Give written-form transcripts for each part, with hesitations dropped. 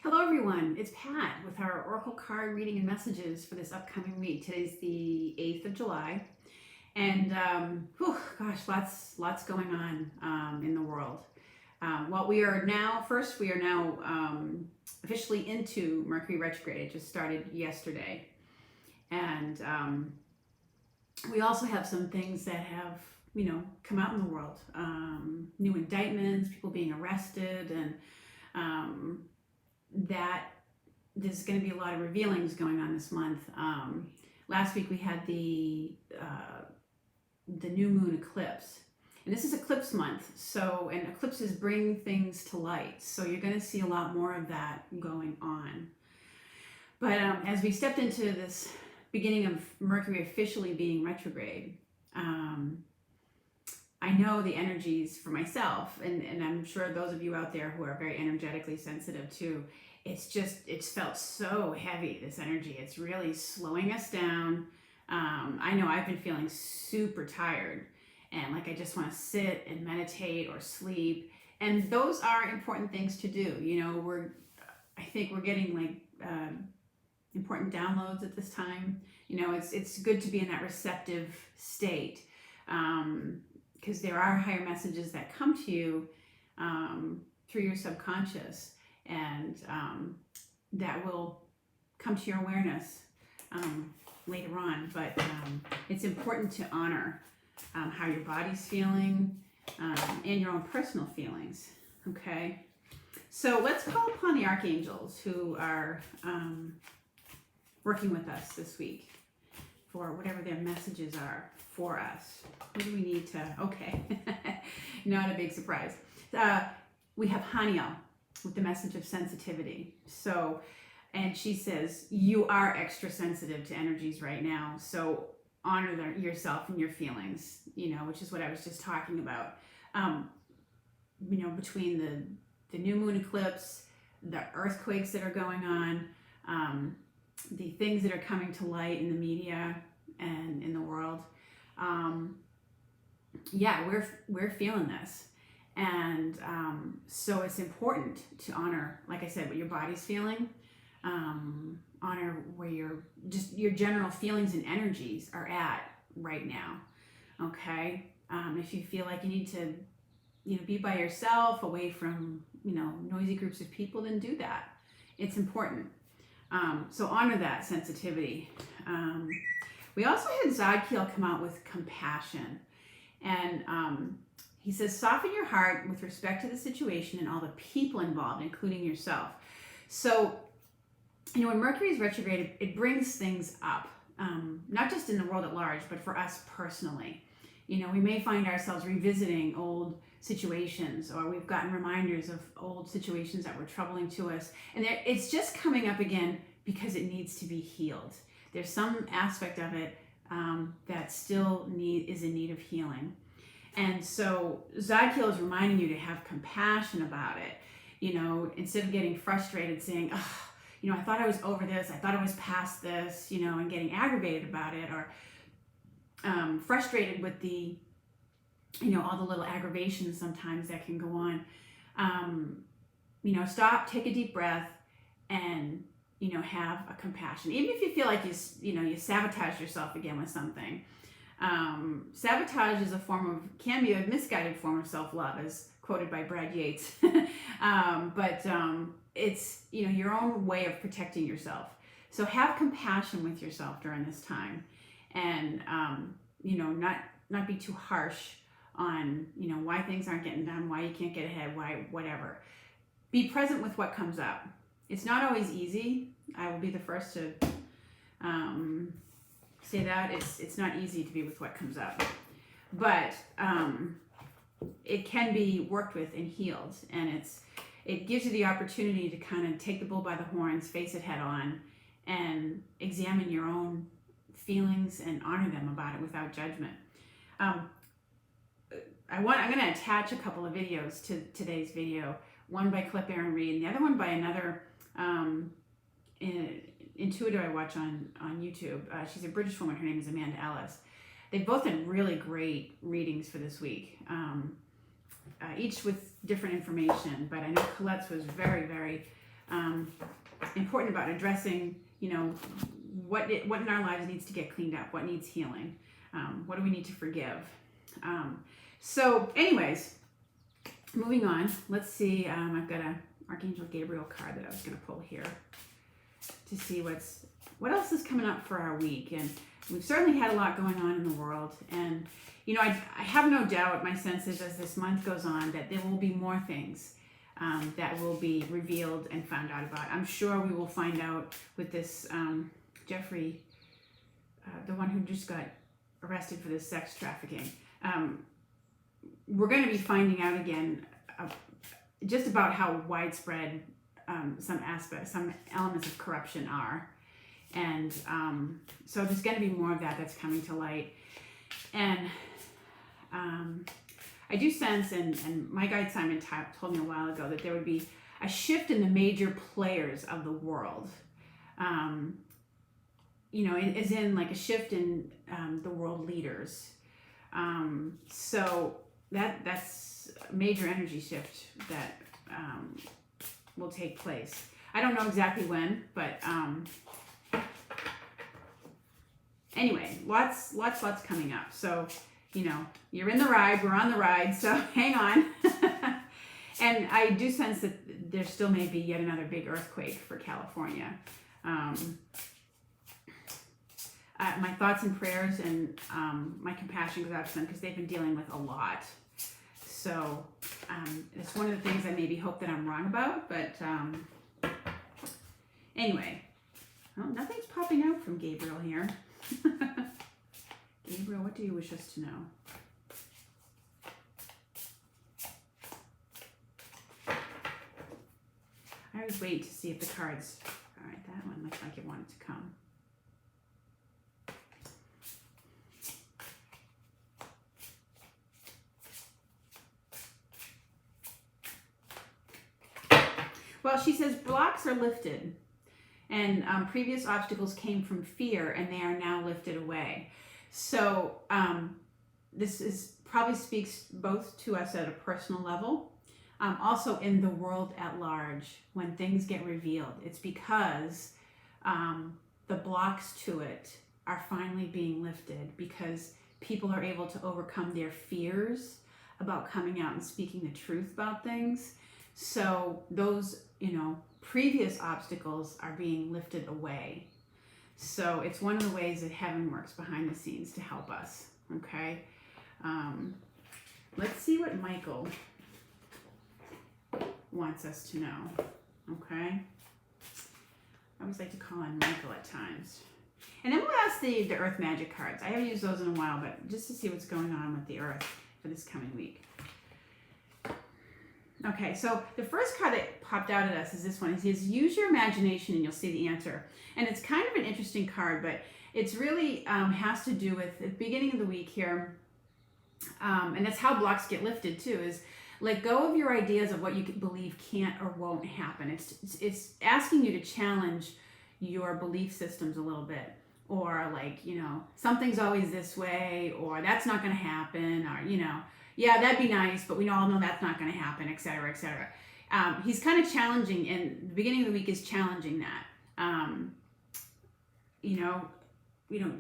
Hello, everyone. It's Pat with our Oracle card reading and messages for this upcoming week. Today's the 8th of July, and gosh, lots going on in the world. We are now officially into Mercury retrograde. It just started yesterday, and we also have some things that have come out in the world. New indictments, people being arrested, and that there's going to be a lot of revealings going on this month. Last week we had the new moon eclipse, and this is eclipse month. And eclipses bring things to light, so you're going to see a lot more of that going on. But as we stepped into this beginning of Mercury officially being retrograde, I know the energies for myself, and I'm sure those of you out there who are very energetically sensitive too, it's felt so heavy, this energy. It's really slowing us down. I know I've been feeling super tired, and like I just want to sit and meditate or sleep. And those are important things to do. I think we're getting important downloads at this time. It's good to be in that receptive state. Because there are higher messages that come to you through your subconscious, and that will come to your awareness later on. But it's important to honor how your body's feeling and your own personal feelings. Okay, so let's call upon the archangels who are working with us this week for whatever their messages are for us. What do we need to, okay, not a big surprise. We have Haniel with the message of sensitivity. And she says, you are extra sensitive to energies right now, so honor yourself and your feelings, which is what I was just talking about. Between the new moon eclipse, the earthquakes that are going on, the things that are coming to light in the media and in the world, we're feeling this. And so it's important to honor, like I said, what your body's feeling, honor where your general feelings and energies are at right now. Okay, if you feel like you need to be by yourself, away from noisy groups of people, then do that. It's important. So honor that sensitivity. We also had Zadkiel come out with compassion, and he says, soften your heart with respect to the situation and all the people involved, including yourself. So, when Mercury is retrograde, it brings things up, not just in the world at large, but for us personally. We may find ourselves revisiting old situations, or we've gotten reminders of old situations that were troubling to us, and it's just coming up again because it needs to be healed. There's some aspect of it that still is in need of healing. And so Zadkiel is reminding you to have compassion about it. Instead of getting frustrated saying, I thought I was over this, I thought I was past this, and getting aggravated about it, or frustrated with the, all the little aggravations sometimes that can go on. Stop, take a deep breath, and have a compassion. Even if you feel like you sabotage yourself again with something. Sabotage can be a misguided form of self-love, as quoted by Brad Yates. But it's your own way of protecting yourself. So have compassion with yourself during this time, and not be too harsh on why things aren't getting done, why you can't get ahead, why whatever. Be present with what comes up. It's not always easy. I will be the first to say that it's not easy to be with what comes up, but it can be worked with and healed, and it gives you the opportunity to kind of take the bull by the horns, face it head on, and examine your own feelings and honor them about it without judgment. I'm going to attach a couple of videos to today's video, one by Clip Aaron Reed and the other one by another intuitive I watch on YouTube. She's a British woman. Her name is Amanda Ellis. They've both done really great readings for this week, each with different information, but I know Colette's was very, very important about addressing, what in our lives needs to get cleaned up, what needs healing, what do we need to forgive. So anyways, moving on, let's see, I've got a Archangel Gabriel card that I was going to pull here to see what else is coming up for our week. And we've certainly had a lot going on in the world, and I have no doubt, my sense is, as this month goes on, that there will be more things that will be revealed and found out about. I'm sure we will find out with this Jeffrey, the one who just got arrested for this sex trafficking. We're going to be finding out again just about how widespread some elements of corruption are. And so there's going to be more of that's coming to light. And I do sense, and my guide Simon told me a while ago, that there would be a shift in the major players of the world. As in like a shift in the world leaders. So that's a major energy shift that will take place. I don't know exactly when, but anyway, lots coming up. So, you're in the ride, we're on the ride, so hang on. And I do sense that there still may be yet another big earthquake for California. My thoughts and prayers and my compassion goes out to them, because they've been dealing with a lot. So it's one of the things I maybe hope that I'm wrong about, but anyway, well, nothing's popping out from Gabriel here. Gabriel, what do you wish us to know? I always wait to see if the cards... All right, that one looks like it wanted to come. Well, she says blocks are lifted, and previous obstacles came from fear, and they are now lifted away. So this probably speaks both to us at a personal level, also in the world at large. When things get revealed, it's because the blocks to it are finally being lifted, because people are able to overcome their fears about coming out and speaking the truth about things. So those, previous obstacles are being lifted away. So it's one of the ways that heaven works behind the scenes to help us. Okay. Let's see what Michael wants us to know. Okay. I always like to call on Michael at times. And then we'll ask the Earth Magic cards. I haven't used those in a while, but just to see what's going on with the Earth for this coming week. Okay, so the first card that popped out at us is this one. It says, use your imagination and you'll see the answer. And it's kind of an interesting card, but it's really has to do with the beginning of the week here. And that's how blocks get lifted too, is let go of your ideas of what you believe can't or won't happen. It's asking you to challenge your belief systems a little bit. Or like, something's always this way, or that's not going to happen, or, yeah, that'd be nice, but we all know that's not going to happen, et cetera, et cetera. He's kind of challenging, and the beginning of the week is challenging that.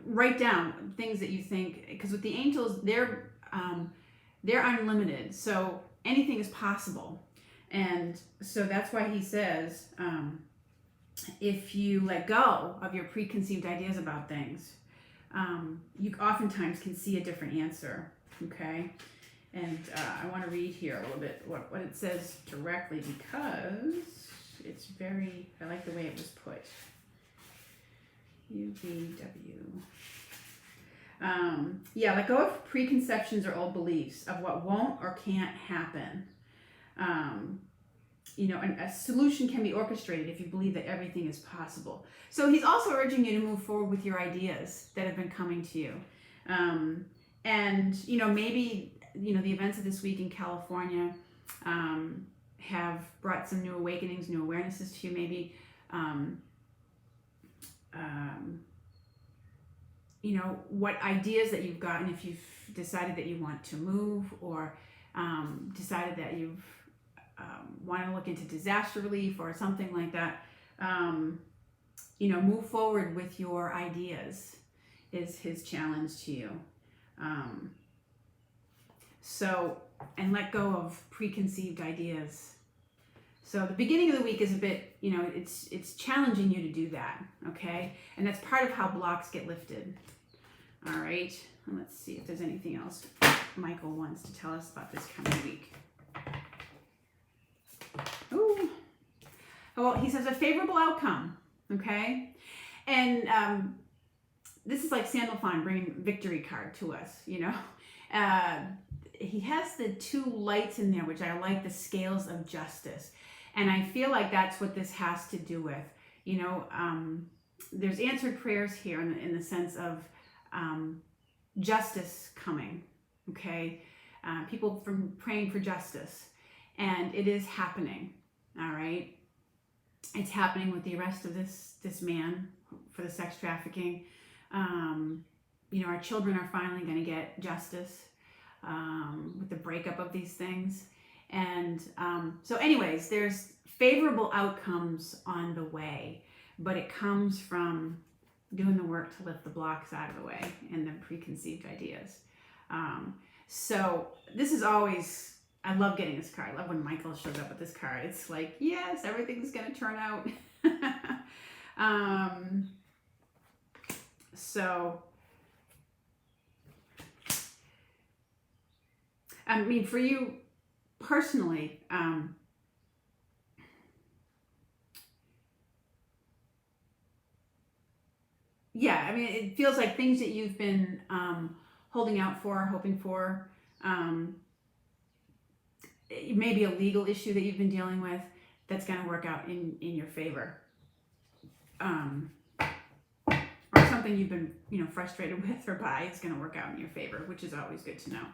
Write down things that you think, because with the angels, they're unlimited, so anything is possible. And so that's why he says, if you let go of your preconceived ideas about things, you oftentimes can see a different answer, okay? And I want to read here a little bit what it says directly, because it's I like the way it was put. UVW. Let go of preconceptions or old beliefs of what won't or can't happen. And a solution can be orchestrated if you believe that everything is possible. So he's also urging you to move forward with your ideas that have been coming to you. Maybe, the events of this week in California have brought some new awakenings, new awarenesses to you. Maybe, what ideas that you've gotten, if you've decided that you want to move, or decided that you've want to look into disaster relief or something like that, move forward with your ideas is his challenge to you. And let go of preconceived ideas. So the beginning of the week is a bit, it's challenging you to do that, okay? And that's part of how blocks get lifted. All right, and let's see if there's anything else Michael wants to tell us about this coming week. Ooh. Well, he says a favorable outcome, okay? And this is like Sandalphon bringing victory card to us, he has the two lights in there, which I like, the scales of justice. And I feel like that's what this has to do with. There's answered prayers here in the sense of justice coming, okay? People from praying for justice. And it is happening, all right? It's happening with the arrest of this man for the sex trafficking. Our children are finally going to get justice with the breakup of these things. And so anyways, there's favorable outcomes on the way, but it comes from doing the work to lift the blocks out of the way and the preconceived ideas. So this is always, I love getting this card. I love when Michael shows up with this card. It's like, yes, everything's going to turn out. For you personally, it feels like things that you've been holding out for, hoping for, it may be a legal issue that you've been dealing with that's going to work out in your favor. Or something you've been, frustrated with or by is going to work out in your favor, which is always good to know.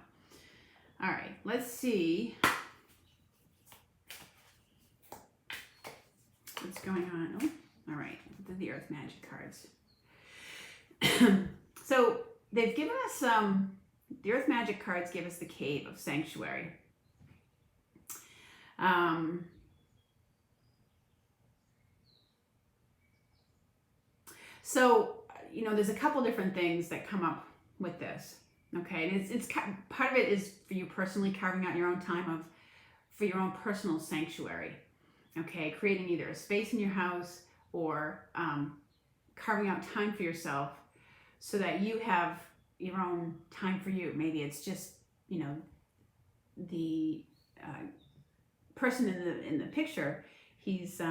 All right, let's see what's going on. Oh, all right, the Earth Magic cards. So they've given us the Earth Magic cards give us the Cave of Sanctuary. So, there's a couple different things that come up with this. Okay, and it's part of it is for you personally carving out your own time for your own personal sanctuary. Okay, creating either a space in your house or carving out time for yourself so that you have your own time for you. Maybe it's just the person in the picture. He's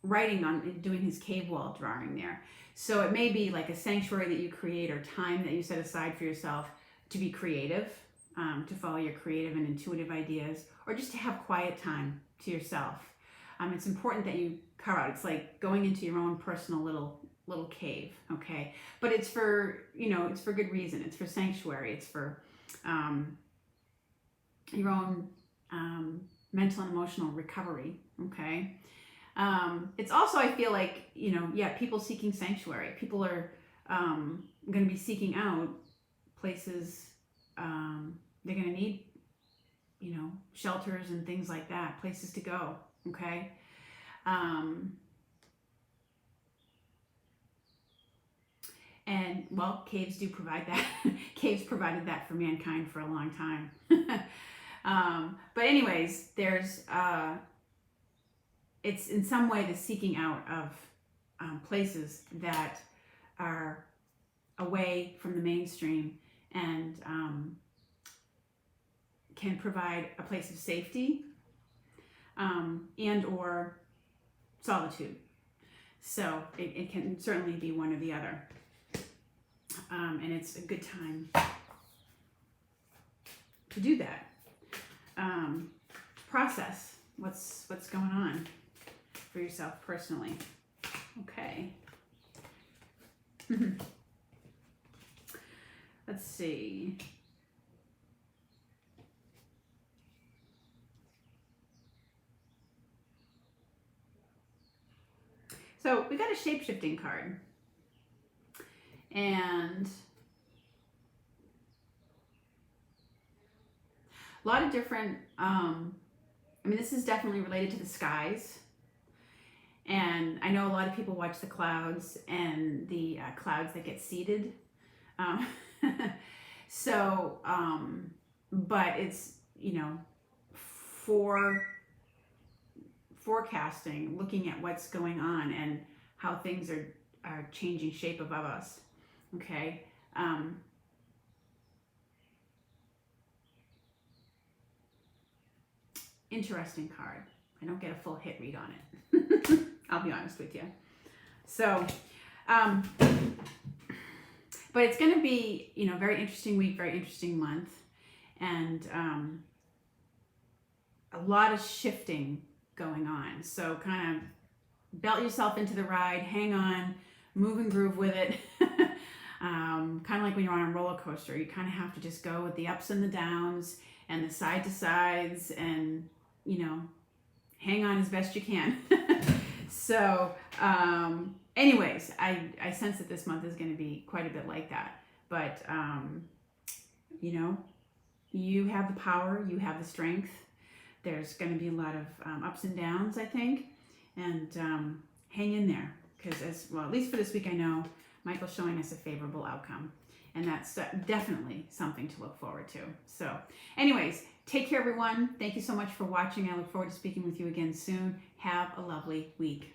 writing on doing his cave wall drawing there. So it may be like a sanctuary that you create or time that you set aside for yourself to be creative, to follow your creative and intuitive ideas, or just to have quiet time to yourself. It's important that you carve out. It's like going into your own personal little cave, okay? But it's for, it's for good reason. It's for sanctuary. It's for your own mental and emotional recovery, okay? It's also, I feel like, people seeking sanctuary. People are going to be seeking out places. They're going to need, shelters and things like that, places to go, okay? And, well, caves do provide that. Caves provided that for mankind for a long time. But anyways, there's... it's in some way the seeking out of places that are away from the mainstream and can provide a place of safety and or solitude. So it can certainly be one or the other. And it's a good time to do that. Process what's going on for yourself personally. Okay. Let's see. So we got a shape-shifting card. And a lot of different I mean, this is definitely related to the skies. And I know a lot of people watch the clouds and the clouds that get seeded. Um, so, but it's, for forecasting, looking at what's going on and how things are changing shape above us. Okay. Interesting card. I don't get a full hit read on it. I'll be honest with you. So, but it's going to be, very interesting week, very interesting month, and a lot of shifting going on. So kind of belt yourself into the ride, hang on, move and groove with it. Kind of like when you're on a roller coaster, you kind of have to just go with the ups and the downs and the side to sides and, hang on as best you can. So, anyways, I sense that this month is going to be quite a bit like that. But, you have the power, you have the strength. There's going to be a lot of ups and downs, I think. And hang in there. Because, at least for this week, I know Michael's showing us a favorable outcome. And that's definitely something to look forward to. So, anyways, take care, everyone. Thank you so much for watching. I look forward to speaking with you again soon. Have a lovely week.